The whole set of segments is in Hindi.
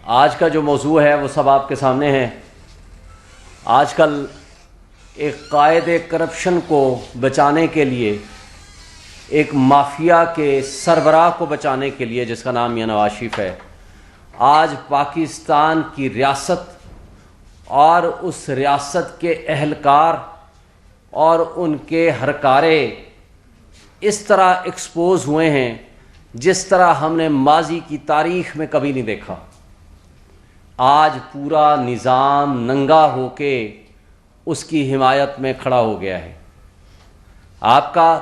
आज का जो मौजू है वो सब आपके सामने है। आजकल एक कायदे करप्शन को बचाने के लिए, एक माफिया के सरबराह को बचाने के लिए, जिसका नाम मियां नवाज शरीफ है, आज पाकिस्तान की रियासत और उस रियासत के अहलकार और उनके हरकारे इस तरह एक्सपोज हुए हैं जिस तरह हमने माजी की तारीख में कभी नहीं देखा। आज पूरा निज़ाम नंगा होके उसकी हिमायत में खड़ा हो गया है। आपका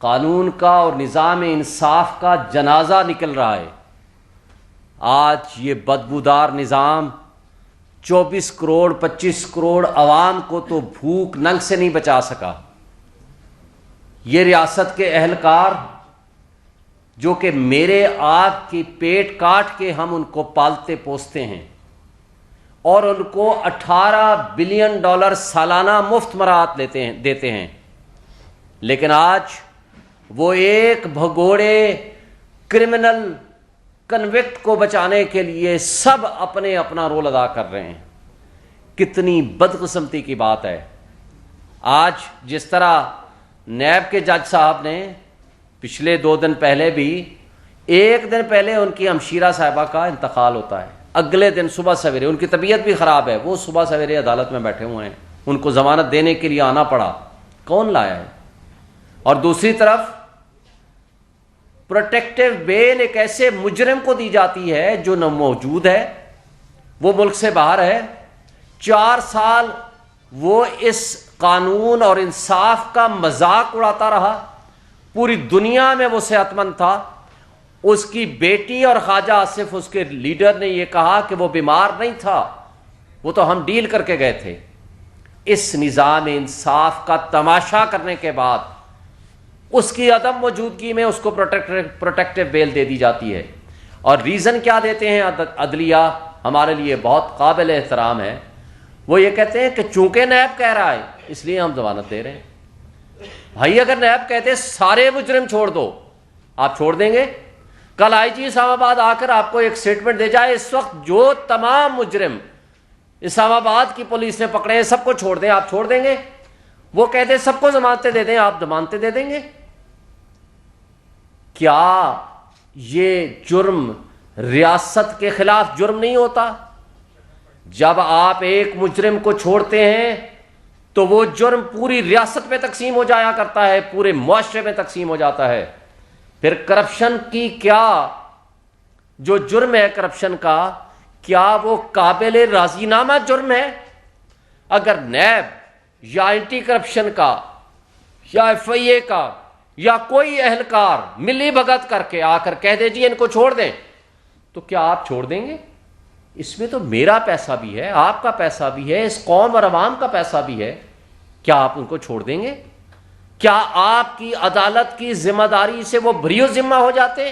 कानून का और निज़ाम इंसाफ का जनाजा निकल रहा है। आज ये बदबूदार निज़ाम 24 करोड़ 25 करोड़ अवाम को तो भूख नंग से नहीं बचा सका। ये रियासत के अहलकार जो कि मेरे आप की पेट काट के हम उनको पालते पोसते हैं और उनको $18 बिलियन सालाना मुफ्त मराहत देते हैं, लेकिन आज वो एक भगोड़े क्रिमिनल कन्विक्ट को बचाने के लिए सब अपना रोल अदा कर रहे हैं। कितनी बदकिस्मती की बात है। आज जिस तरह नैब के जज साहब ने पिछले 2 दिन पहले भी, एक दिन पहले उनकी हमशीरा साहिबा का इंतकाल होता है, अगले दिन सुबह सवेरे उनकी तबीयत भी ख़राब है, वो सुबह सवेरे अदालत में बैठे हुए हैं, उनको ज़मानत देने के लिए आना पड़ा। कौन लाया है? और दूसरी तरफ प्रोटेक्टिव बेल एक ऐसे मुजरिम को दी जाती है जो न मौजूद है, वो मुल्क से बाहर है। 4 साल वो इस कानून और इंसाफ का मजाक उड़ाता रहा। पूरी दुनिया में वो सेहतमंद था। उसकी बेटी और ख्वाजा आसिफ, उसके लीडर, ने यह कहा कि वो बीमार नहीं था, वो तो हम डील करके गए थे। इस निज़ाम इंसाफ का तमाशा करने के बाद उसकी अदम मौजूदगी में उसको प्रोटेक्टिव बेल दे दी जाती है। और रीज़न क्या देते हैं अदलिया, हमारे लिए बहुत काबिल एहतराम है। वो ये कहते हैं कि चूंकि नैब कह रहा है इसलिए हम जमानत दे रहे हैं। भाई, अगर नैब कहते सारे मुजरिम छोड़ दो, आप छोड़ देंगे? कल आईजी इस्लामाबाद आकर आपको एक स्टेटमेंट दे जाए, इस वक्त जो तमाम मुजरिम इस्लामाबाद की पुलिस ने पकड़े हैं सबको छोड़ दें, आप छोड़ देंगे? वो कहते सबको जमानतें दे दें, आप जमानतें दे देंगे? क्या ये जुर्म रियासत के खिलाफ जुर्म नहीं होता? जब आप एक मुजरिम को छोड़ते हैं तो वो जुर्म पूरी रियासत में तकसीम हो जाया करता है, पूरे मुआशरे में तकसीम हो जाता है। फिर करप्शन की क्या जो जुर्म है करप्शन का, क्या वो काबिल राजीनामा जुर्म है? अगर नैब या एंटी करप्शन का या FIA का या कोई अहलकार मिली भगत करके आकर कह दे जी इनको छोड़ दें, तो क्या आप छोड़ देंगे? इसमें तो मेरा पैसा भी है, आपका पैसा भी है, इस कौम और अवाम का पैसा भी है। क्या आप उनको छोड़ देंगे? क्या आपकी अदालत की जिम्मेदारी से वो बरीओ जिम्मा हो जाते?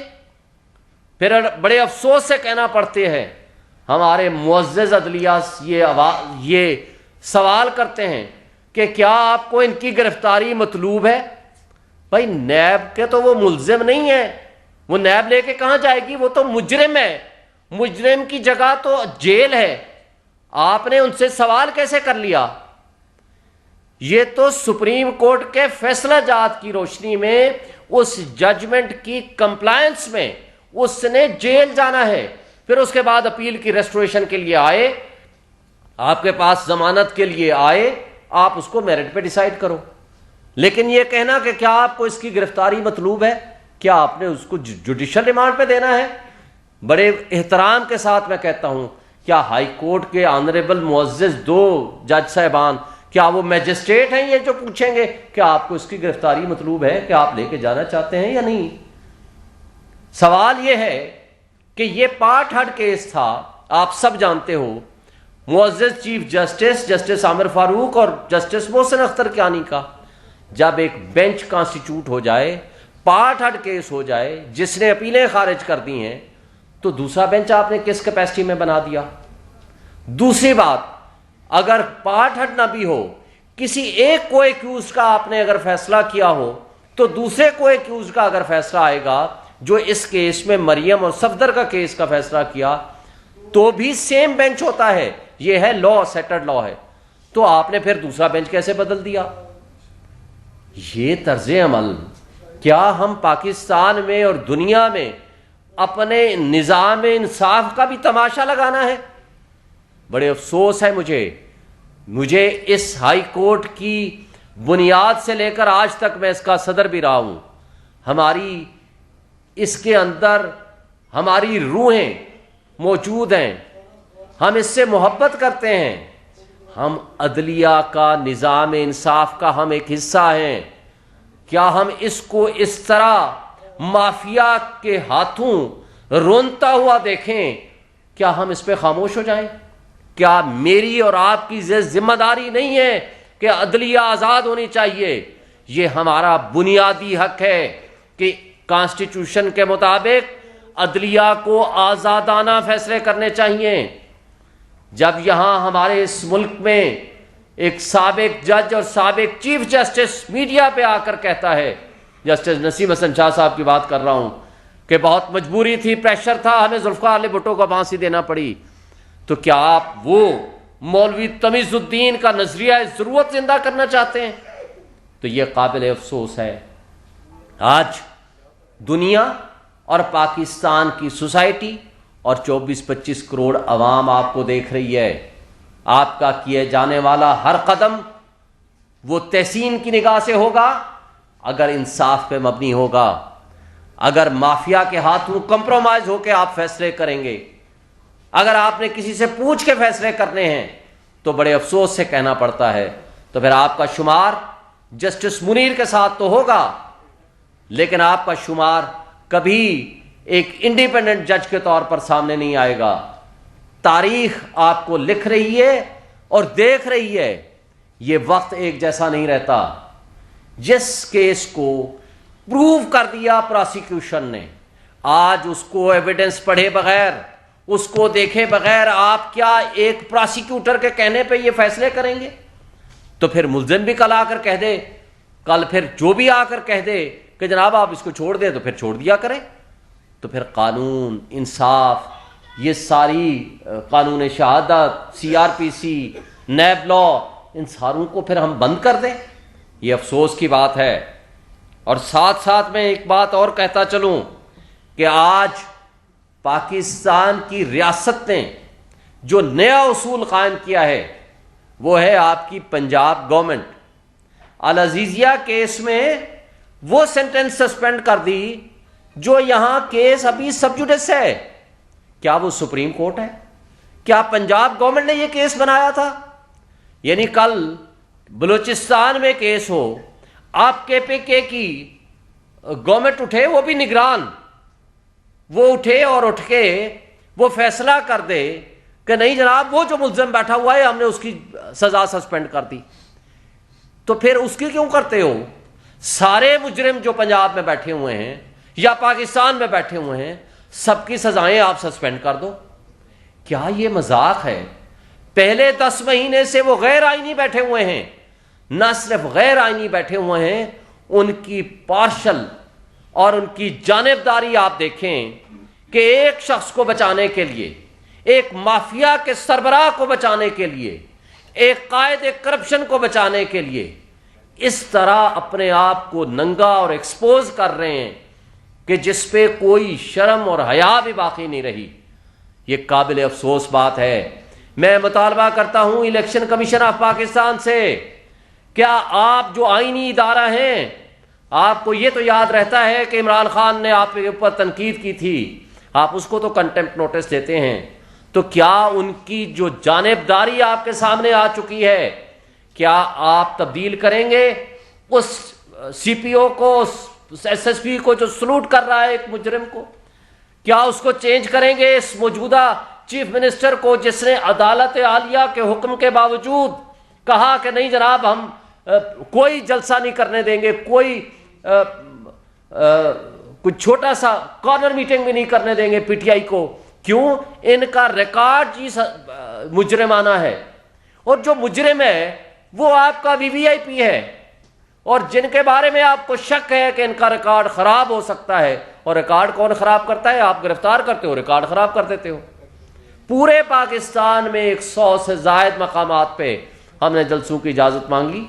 फिर बड़े अफसोस से कहना पड़ते हैं, हमारे मुअज़्ज़ज़ अदलिया ये सवाल करते हैं कि क्या आपको इनकी गिरफ्तारी मतलूब है? भाई, नैब के तो वो मुल्जिम नहीं है, वो नैब लेके कहां जाएगी? वो तो मुजरिम है। मुजरिम की जगह तो जेल है। आपने उनसे सवाल कैसे कर लिया? ये तो सुप्रीम कोर्ट के फैसला जात की रोशनी में, उस जजमेंट की कंप्लायंस में उसने जेल जाना है। फिर उसके बाद अपील की रेस्टोरेशन के लिए आए, आपके पास जमानत के लिए आए, आप उसको मेरिट पे डिसाइड करो। लेकिन यह कहना कि क्या आपको इसकी गिरफ्तारी मतलूब है, क्या आपने उसको जुडिशल रिमांड पे देना है? बड़े एहतराम के साथ मैं कहता हूं, क्या हाई कोर्ट के ऑनरेबल मुअज़्ज़ज़ 2 जज साहबान, क्या वो मैजिस्ट्रेट हैं ये जो पूछेंगे क्या आपको इसकी गिरफ्तारी मतलूब है, क्या आप लेके जाना चाहते हैं या नहीं? सवाल यह है कि ये पार्ट हड केस था, आप सब जानते हो, मुअज़्ज़ज़ चीफ जस्टिस आमिर फारूक और जस्टिस मोहसिन अख्तर कियानी का। जब एक बेंच कॉन्स्टिट्यूट हो जाए, पार्ट हड केस हो जाए, जिसने अपीलें खारिज कर दी हैं, तो दूसरा बेंच आपने किस कैपेसिटी में बना दिया? दूसरी बात, अगर पार्ट हड ना भी हो, किसी एक को एक्यूज का आपने अगर फैसला किया हो, तो दूसरे को एक्यूज का अगर फैसला आएगा, जो इस केस में मरियम और सफदर का केस का फैसला किया, तो भी सेम बेंच होता है। ये है लॉ, सेटल्ड लॉ है। तो आपने फिर दूसरा बेंच कैसे बदल दिया? ये तर्ज अमल क्या हम पाकिस्तान में और दुनिया में अपने निज़ाम इंसाफ का भी तमाशा लगाना है? बड़े अफसोस है मुझे इस हाई कोर्ट की बुनियाद से लेकर आज तक, मैं इसका सदर भी रहा हूं, हमारी इसके अंदर हमारी रूहें मौजूद हैं, हम इससे मोहब्बत करते हैं, हम अदलिया का, निज़ाम इंसाफ का हम एक हिस्सा हैं। क्या हम इसको इस तरह माफिया के हाथों रोनता हुआ देखें? क्या हम इस पे खामोश हो जाएं? क्या मेरी और आपकी जिम्मेदारी नहीं है कि अदलिया आज़ाद होनी चाहिए? ये हमारा बुनियादी हक है कि कॉन्स्टिट्यूशन के मुताबिक अदलिया को आज़ादाना फैसले करने चाहिए। जब यहां हमारे इस मुल्क में एक साबिक जज और साबिक चीफ जस्टिस मीडिया पे आकर कहता है, जस्टिस नसीम हसन शाह साहब की बात कर रहा हूं, कि बहुत मजबूरी थी, प्रेशर था, हमें जुल्फकार अली भुट्टो को फांसी देना पड़ी, तो क्या आप वो मौलवी तमीजुद्दीन का नजरिया जरूरत जिंदा करना चाहते हैं? तो ये काबिल अफसोस है। आज दुनिया और पाकिस्तान की सोसाइटी और 24-25 करोड़ अवाम आपको देख रही है। आपका किए जाने वाला हर कदम वो तहसीन की निगाह से होगा अगर इंसाफ पे मबनी होगा। अगर माफिया के हाथों कंप्रोमाइज होकर आप फैसले करेंगे, अगर आपने किसी से पूछ के फैसले करने हैं, तो बड़े अफसोस से कहना पड़ता है, तो फिर आपका शुमार जस्टिस मुनीर के साथ तो होगा, लेकिन आपका शुमार कभी एक इंडिपेंडेंट जज के तौर पर सामने नहीं आएगा। तारीख आपको लिख रही है और देख रही है, ये वक्त एक जैसा नहीं रहता। जिस केस को प्रूव कर दिया प्रोसिक्यूशन ने, आज उसको एविडेंस पढ़े बगैर, उसको देखे बगैर आप क्या एक प्रोसिक्यूटर के कहने पे ये फैसले करेंगे? तो फिर मुल्जिम भी कल आकर कह दे, कल फिर जो भी आकर कह दे कि जनाब आप इसको छोड़ दें, तो फिर छोड़ दिया करें। तो फिर कानून, इंसाफ, ये सारी कानून शहादत, CRPC, नैब लॉ, इन सारों को फिर हम बंद कर दें? ये अफसोस की बात है। और साथ साथ मैं एक बात और कहता चलूं कि आज पाकिस्तान की रियासत ने जो नया उसूल कायम किया है वो है आपकी पंजाब गवर्नमेंट। अल अजीजिया केस में वो सेंटेंस सस्पेंड कर दी जो यहां केस अभी सब जुडिस है। क्या वो सुप्रीम कोर्ट है? क्या पंजाब गवर्नमेंट ने ये केस बनाया था? यानी कल बलूचिस्तान में केस हो, आप KPK की गवर्नमेंट उठे, वो भी निगरान, वो उठे और उठ के वो फैसला कर दे कि नहीं जनाब वो जो मुल्जिम बैठा हुआ है हमने उसकी सजा सस्पेंड कर दी। तो फिर उसकी क्यों करते हो? सारे मुजरिम जो पंजाब में बैठे हुए हैं या पाकिस्तान में बैठे हुए हैं, सबकी सजाएं आप सस्पेंड कर दो। क्या ये मजाक है? पहले 10 महीने से वो गैर आईनी बैठे हुए हैं। न सिर्फ गैर आईनी बैठे हुए हैं, उनकी पार्शल और उनकी जानिबदारी आप देखें कि एक शख्स को बचाने के लिए, एक माफिया के सरबराह को बचाने के लिए, एक कायदे करप्शन को बचाने के लिए इस तरह अपने आप को नंगा और एक्सपोज कर रहे हैं कि जिस पे कोई शर्म और हया भी बाकी नहीं रही। ये काबिल अफसोस बात है। मैं मुतालबा करता हूं इलेक्शन कमीशन ऑफ पाकिस्तान से, क्या आप जो आईनी इदारा हैं, आपको ये तो याद रहता है कि इमरान खान ने आपके ऊपर तनकीद की थी, आप उसको तो कंटेम्प्ट नोटिस देते हैं, तो क्या उनकी जो जानिबदारी आपके सामने आ चुकी है, क्या आप तब्दील करेंगे उस CPO को, उस SSP को जो सलूट कर रहा है एक मुजरिम को? क्या उसको चेंज करेंगे इस मौजूदा चीफ मिनिस्टर को जिसने अदालत आलिया के हुक्म के बावजूद कहा कि नहीं जनाब हम कोई जलसा नहीं करने देंगे, कोई कुछ छोटा सा कॉर्नर मीटिंग भी नहीं करने देंगे PTI को? क्यों? इनका रिकॉर्ड जी मुजरिमाना है, और जो मुजरिम है वो आपका VVIP है, और जिनके बारे में आपको शक है कि इनका रिकॉर्ड खराब हो सकता है। और रिकॉर्ड कौन खराब करता है? आप गिरफ्तार करते हो, रिकॉर्ड खराब कर देते हो। पूरे पाकिस्तान में 100 से ज़ायद मकामात पे हमने जलसों की इजाज़त मांगी,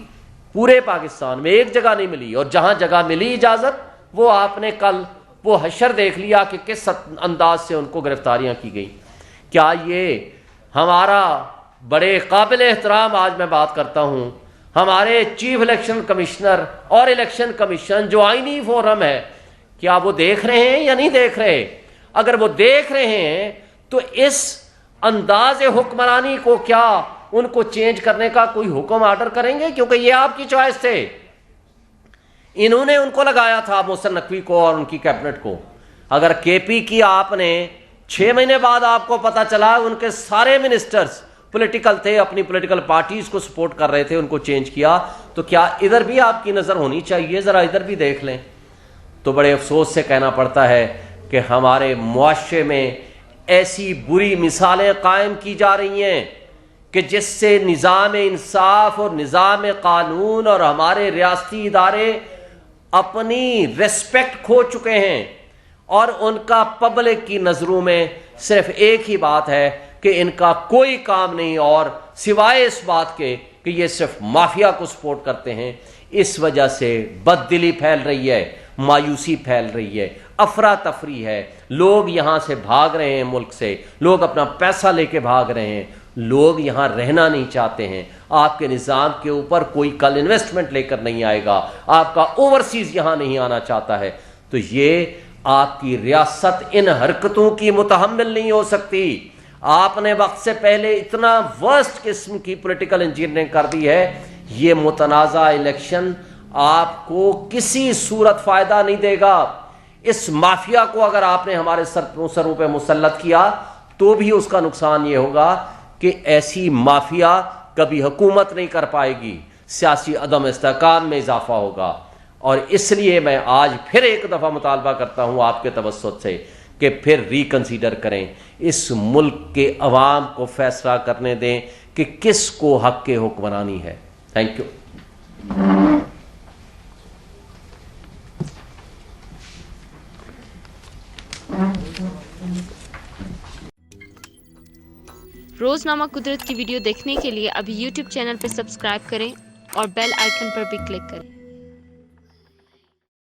पूरे पाकिस्तान में एक जगह नहीं मिली। और जहां जगह मिली इजाज़त, वो आपने कल वो हशर देख लिया कि किस अंदाज से उनको गिरफ्तारियां की गई। क्या ये हमारा बड़े काबिल एहतराम, आज मैं बात करता हूं, हमारे चीफ इलेक्शन कमिश्नर और इलेक्शन कमीशन जो आईनी फोरम है, क्या वो देख रहे हैं या नहीं देख रहे? अगर वो देख रहे हैं तो इस अंदाज हुक्मरानी को क्या उनको चेंज करने का कोई हुक्म ऑर्डर करेंगे? क्योंकि ये आपकी चॉइस थे, इन्होंने उनको लगाया था, मोहसिन नकवी को और उनकी कैबिनेट को। अगर केपी की आपने 6 महीने बाद आपको पता चला उनके सारे मिनिस्टर्स पॉलिटिकल थे, अपनी पॉलिटिकल पार्टीज को सपोर्ट कर रहे थे, उनको चेंज किया, तो क्या इधर भी आपकी नजर होनी चाहिए? जरा इधर भी देख लें। तो बड़े अफसोस से कहना पड़ता है कि हमारे मुआशरे में ऐसी बुरी मिसालें कायम की जा रही हैं कि जिससे निज़ाम इंसाफ और निज़ाम कानून और हमारे रियासती इदारे अपनी रिस्पेक्ट खो चुके हैं, और उनका पब्लिक की नज़रों में सिर्फ एक ही बात है कि इनका कोई काम नहीं और सिवाय इस बात के कि ये सिर्फ माफिया को सपोर्ट करते हैं। इस वजह से बददिली फैल रही है, मायूसी फैल रही है, अफरा तफरी है, लोग यहां से भाग रहे हैं, मुल्क से लोग अपना पैसा लेके भाग रहे हैं, लोग यहां रहना नहीं चाहते हैं। आपके निज़ाम के ऊपर कोई कल इन्वेस्टमेंट लेकर नहीं आएगा, आपका ओवरसीज यहां नहीं आना चाहता है। तो ये आपकी रियासत इन हरकतों की मुतहम्मिल नहीं हो सकती। आपने वक्त से पहले इतना वर्स्ट किस्म की पॉलिटिकल इंजीनियरिंग कर दी है, ये मुतनाज़ा इलेक्शन आपको किसी सूरत फायदा नहीं देगा। इस माफिया को अगर आपने हमारे सरों पे मुसल्लत किया तो भी उसका नुकसान ये होगा कि ऐसी माफिया कभी हुकूमत नहीं कर पाएगी, सियासी अदम इस्तेहकाम में इजाफा होगा। और इसलिए मैं आज फिर एक दफ़ा मुतालबा करता हूँ आपके तवस्सुत से कि फिर रिकंसीडर करें, इस मुल्क के अवाम को फैसला करने दें कि किसको हक के हुक्मरानी है। Thank you. रोजनामा कुदरत की वीडियो देखने के लिए अभी YouTube चैनल पर सब्सक्राइब करें और बेल आइकन पर भी क्लिक करें।